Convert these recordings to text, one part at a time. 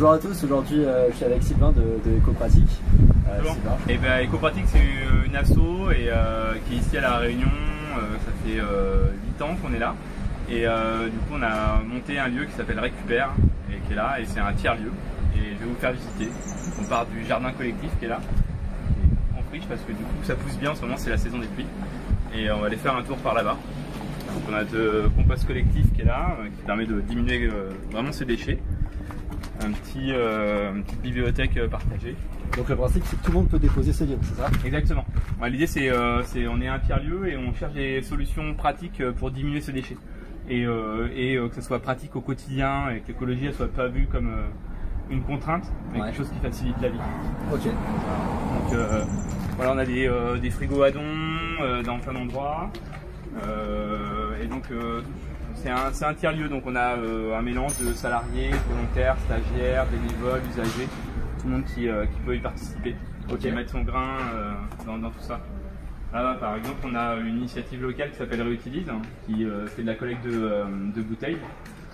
Bonjour à tous, aujourd'hui je suis avec Sylvain de Ecopratique. Et ben, Ecopratique c'est une asso qui est ici à La Réunion, ça fait 8 ans qu'on est là. Et du coup on a monté un lieu qui s'appelle Récupère et qui est là, et c'est un tiers-lieu. Et je vais vous faire visiter. Donc, on part du jardin collectif qui est là, en friche, parce que du coup ça pousse bien en ce moment, c'est la saison des pluies. Et on va aller faire un tour par là-bas. Donc on a le compost collectif qui est là, qui permet de diminuer vraiment ses déchets. Une petite bibliothèque partagée. Donc le principe c'est que tout le monde peut déposer ses livres, c'est ça? Exactement. L'idée c'est on est un tiers-lieu et on cherche des solutions pratiques pour diminuer ses déchets. Et que ce soit pratique au quotidien et que l'écologie ne soit pas vue comme une contrainte, mais quelque chose qui facilite la vie. Ok. Donc voilà, on a des frigos à dons dans plein d'endroits. Et donc c'est un tiers-lieu, donc on a un mélange de salariés, volontaires, stagiaires, bénévoles, usagers, tout le monde qui peut y participer, qui mettre son grain dans tout ça. Là, par exemple, on a une initiative locale qui s'appelle Réutilise, qui fait de la collecte de bouteilles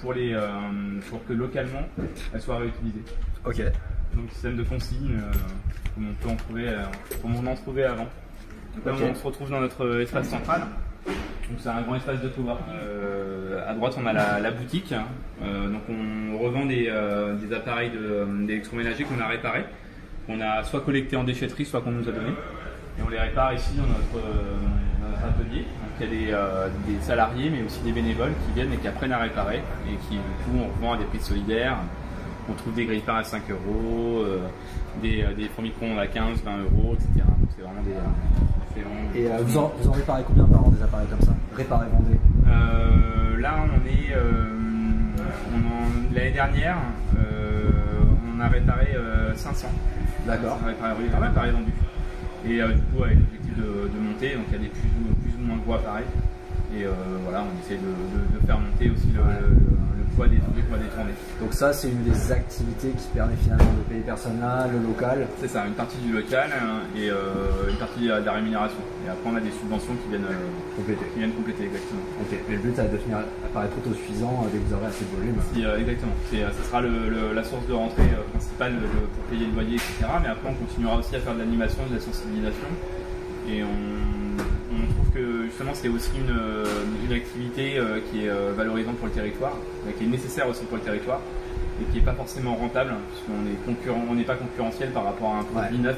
pour que localement elles soient réutilisées. Ok. Donc système de consigne, comme on peut en trouver, comme on en trouvait avant. Donc là, on se retrouve dans notre espace central. Donc c'est un grand espace d'autographie. À droite on a la boutique. Donc on revend des appareils d'électroménager qu'on a réparés, qu'on a soit collectés en déchetterie, soit qu'on nous a donnés. Et on les répare ici dans notre atelier. Donc il y a des salariés mais aussi des bénévoles qui viennent et qui apprennent à réparer et qui du coup on revend à des prix solidaires. On trouve des grille-pains à 5 €, des fours micro-ondes à 15, 20 €, etc. Donc c'est vraiment des... Et vous en réparez combien par an des appareils comme ça? Réparez, vendez? Là on est l'année dernière on a réparé 500. D'accord. On a réparé vendu. Et du coup avec l'objectif de monter, donc il y a des plus ou moins gros appareils. Et voilà, on essaie de faire monter aussi le poids des objets qu'on va détourner. Donc ça c'est une des activités qui permet finalement de payer personne là, le local. C'est ça, une partie du local et une partie de la rémunération. Et après on a des subventions qui viennent compléter exactement. Ok, mais le but c'est de finir apparaître autosuffisant dès que vous aurez assez de volume. Si, exactement, ça sera la source de rentrée principale pour payer le loyer, etc. Mais après on continuera aussi à faire de l'animation, de la sensibilisation. Et on trouve que justement c'est aussi une activité qui est valorisante pour le territoire, qui est nécessaire aussi pour le territoire et qui n'est pas forcément rentable puisqu'on n'est pas concurrentiel par rapport à un produit neuf,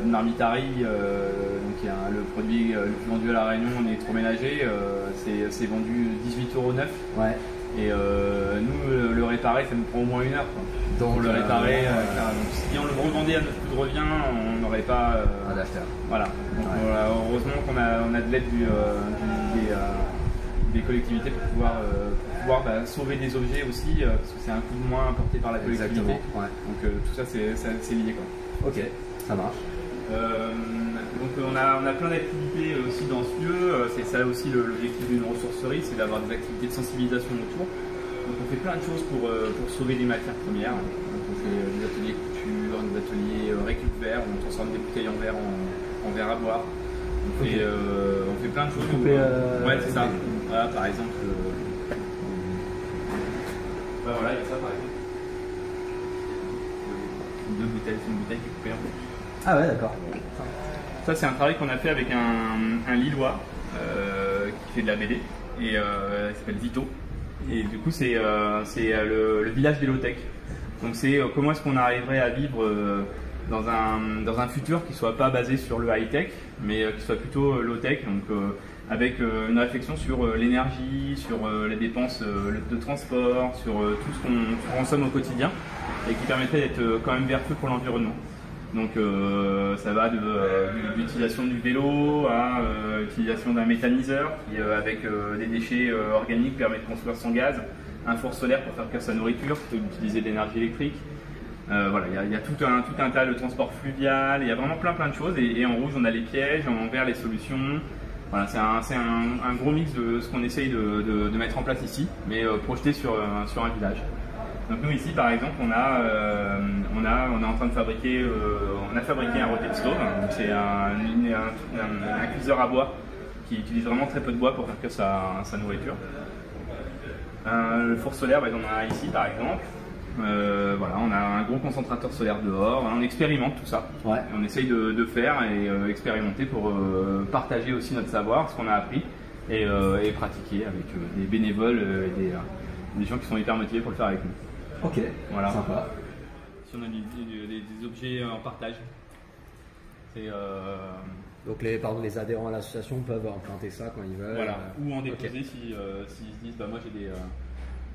une marmitarie, donc il y a le produit le plus vendu à La Réunion en électroménager, c'est vendu 18 € neuf. Ouais. Et nous le réparer ça nous prend au moins 1 heure. Donc le réparer, si on le revendait à notre coût de revient, on n'aurait pas d'affaires. Voilà. Donc heureusement qu'on a de l'aide des collectivités pour pouvoir sauver des objets aussi, parce que c'est un coût de moins apporté par la collectivité. Ouais. Donc tout ça c'est lié quoi. Ok, ça marche. Donc on a plein d'activités aussi dans ce lieu, c'est ça aussi l'objectif d'une ressourcerie, c'est d'avoir des activités de sensibilisation autour. Donc on fait plein de choses pour sauver des matières premières. Donc on fait des ateliers couture, des ateliers récup-verre, où on transforme des bouteilles en verre en verre à boire. On fait plein de choses. Ouais, c'est ça. Voilà, par exemple. Voilà, il y a ça par exemple. Deux bouteilles, c'est une bouteille qui est coupée en deux. Ah ouais, d'accord. Ça c'est un travail qu'on a fait avec un Lillois qui fait de la BD et il s'appelle Vito. Et du coup c'est le village des low-tech. Donc c'est comment est-ce qu'on arriverait à vivre dans un futur qui soit pas basé sur le high-tech mais qui soit plutôt low-tech, donc avec une réflexion sur l'énergie, sur les dépenses de transport, sur tout ce qu'on consomme au quotidien et qui permettrait d'être quand même vertueux pour l'environnement. Donc ça va de l'utilisation du vélo à l'utilisation d'un méthaniseur qui avec des déchets organiques permet de construire son gaz, un four solaire pour faire cuire sa nourriture plutôt que d'utiliser de l'énergie électrique. Voilà, il y a tout un tas de transport fluvial, il y a vraiment plein de choses et en rouge on a les pièges, en vert les solutions. Voilà, c'est un gros mix de ce qu'on essaye de mettre en place ici, mais projeté sur un village. Donc nous ici par exemple on est en train de fabriquer, on a fabriqué un rocket stove, c'est un cuiseur à bois qui utilise vraiment très peu de bois pour faire que sa nourriture. Le four solaire, on en a ici par exemple. Voilà, on a un gros concentrateur solaire dehors, on expérimente tout ça. Ouais. Et on essaye de faire et expérimenter pour partager aussi notre savoir, ce qu'on a appris, et pratiquer avec des bénévoles et des gens qui sont hyper motivés pour le faire avec nous. Ok, voilà. Sympa. Si on a des objets en partage, c'est... Donc les adhérents à l'association peuvent implanter ça quand ils veulent. Voilà, ou en déposer s'ils se disent bah moi j'ai des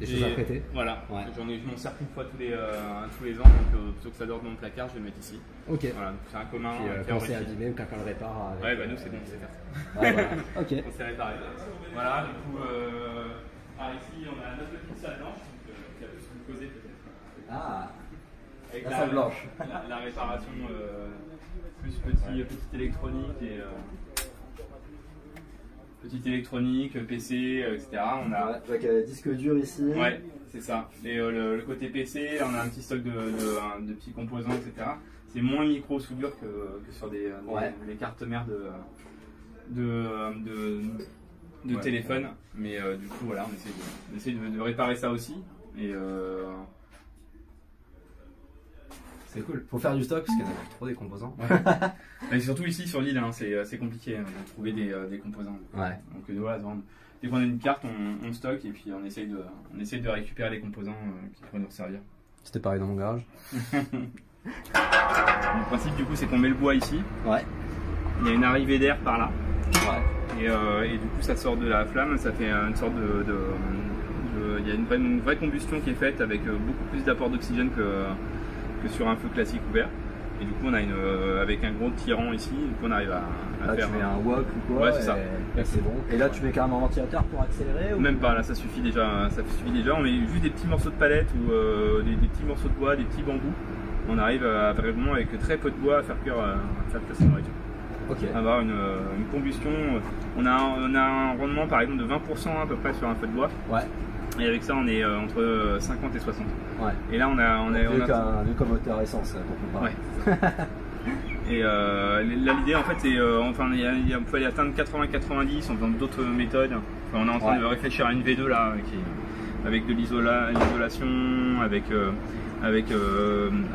choses à prêter. Voilà, ouais. Je m'en sers qu'une fois tous les ans, donc plutôt que ça dort dans mon placard, je vais le mettre ici. Ok. Voilà, c'est un commun. Puis quand c'est abîmé ou quand on le répare. Ouais, bah nous c'est bon, c'est fait. Ouais, voilà. Ok. On s'est réparé. Voilà, du coup, ici on a notre petite salle blanche, qui a plus glucosé peut-être. Ah, avec la salle blanche. La réparation plus petite électronique et petite électronique, PC, etc. On a avec disque dur ici. Ouais, c'est ça. Et le côté PC, on a un petit stock de petits composants, etc. C'est moins micro soudure que sur les cartes mères de téléphone. Mais du coup, voilà, on essaie de réparer ça aussi. Et c'est cool. Faut faire du stock parce qu'il y en a trop des composants. Et surtout ici sur l'île, hein, c'est compliqué de trouver des composants. Ouais. Donc voilà, dès qu'on a une carte, on stocke et puis on essaye de récupérer les composants qui pourraient nous servir. C'était pareil dans mon garage. Le principe du coup c'est qu'on met le bois ici. Ouais. Il y a une arrivée d'air par là. Ouais. Et du coup ça sort de la flamme, ça fait une sorte il y a une vraie combustion qui est faite avec beaucoup plus d'apport d'oxygène que sur un feu classique ouvert. Et du coup on a avec un gros tirant ici, du coup on arrive à là, faire... tu mets un wok ou quoi, ouais, c'est ça. Et c'est bon. Et là tu mets carrément un ventilateur pour accélérer ou... Même pas, là ça suffit déjà, on met juste des petits morceaux de palette ou des petits morceaux de bois, des petits bambous. On arrive vraiment avec très peu de bois à faire cuire cette nourriture. Okay. Avoir une combustion, on a un rendement par exemple de 20% à peu près sur un feu de bois. Ouais. Et avec ça on est entre 50 et 60. Ouais. Et là on a vu comme moteur essence pour comparer. Ouais. Et là l'idée en fait c'est il faut aller atteindre 80-90, on besoin d'autres méthodes. Enfin, on est en train de réfléchir à une V2 là avec de l'isolation, avec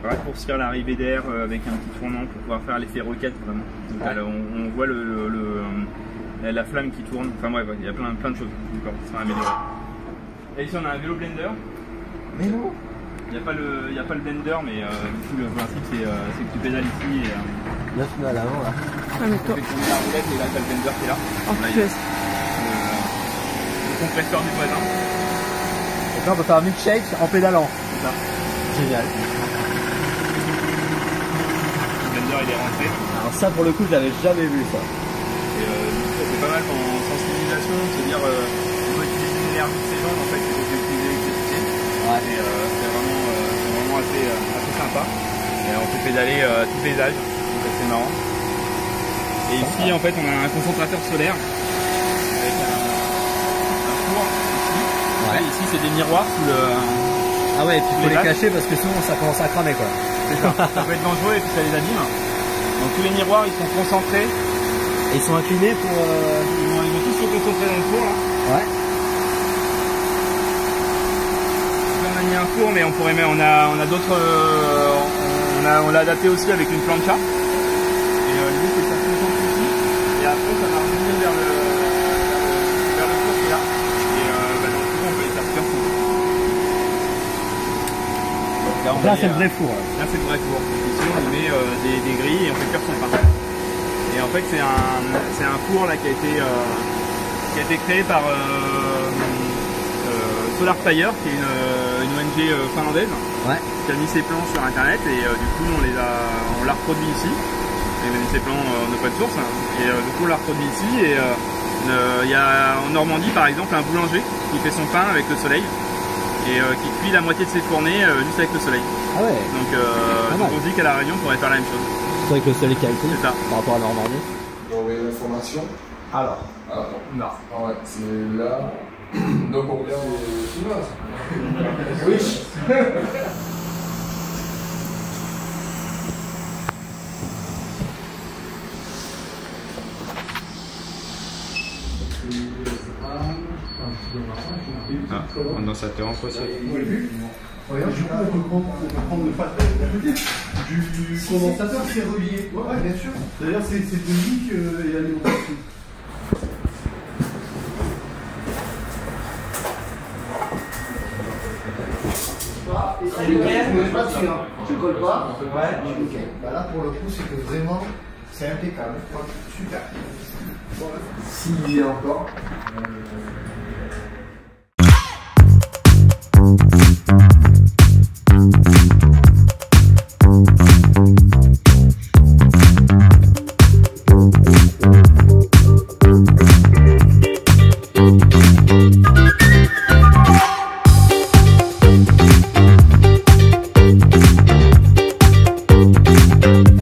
raccourcir l'arrivée d'air avec un petit tournant pour pouvoir faire l'effet roquette vraiment. Donc là, on voit la flamme qui tourne, enfin bref, il y a plein de choses qui sont améliorées. Et ici on a un vélo blender. Mais non, il n'y a pas le blender, mais du coup le principe c'est que tu pédales ici et 9 nœuds à l'avant là. Tu fais tourner la roulette et là t'as le blender qui est là. Là il y a le compresseur du voisin. Donc là on peut faire un milkshake en pédalant. C'est ça. Génial. Le blender il est rentré. Alors ça pour le coup j'avais jamais vu ça. Et c'est pas mal en sensibilisation, de se dire on peut utiliser l'énergie de ces gens en fait plutôt que d'utiliser l'électricité. Ouais. Et c'est vraiment assez sympa. Et on fait pédaler tous les âges, donc c'est marrant. Et ici en fait on a un concentrateur solaire avec un four ici. Ouais. Ici c'est des miroirs sous le... Ah ouais, et puis il faut les cacher parce que sinon ça commence à cramer quoi. C'est ça, ça peut être dangereux et puis ça les abîme. Donc tous les miroirs ils sont concentrés. Et ils sont inclinés pour... Ils vont tous se concentrer dans le four là. Ouais. On a mis un four mais on pourrait mettre, on a d'autres... on l'a adapté aussi avec une plancha. Et l'idée c'est que ça se concentre ici. Et après ça va revenir vers le four qui est là. Et dans le four on peut les faire cuire. Là c'est le vrai four. Là c'est le vrai four. Ici on met des grilles et on fait cuire son pain. Et en fait c'est un four là qui a été créé par Solar Fire, qui est une ONG finlandaise, qui a mis ses plans sur internet et du coup on l'a reproduit ici. Il a mis ses plans en open source et du coup on l'a reproduit ici et il y a en Normandie par exemple un boulanger qui fait son pain avec le soleil et qui cuit la moitié de ses fournées juste avec le soleil. Ah ouais. Donc on se dit qu'à La Réunion on pourrait faire la même chose. C'est avec le soleil qui a été C'est ça. Par rapport à Normandie. J'ai envoyé l'information. Alors. Non. Ah ouais, c'est là. Donc on regarde chinoise. Oui. Ah, condensateur en phosphate. Regarde, du coup, on peut prendre le facteur du condensateur. C'est relié. Ouais, bien sûr. D'ailleurs, c'est de lui qu'il allait au partout. C'est nickel, mais pas sûr. Tu colles pas? Ouais, je suis nickel. Bah là, pour le coup, c'est que vraiment, c'est impeccable. Super. S'il y a encore.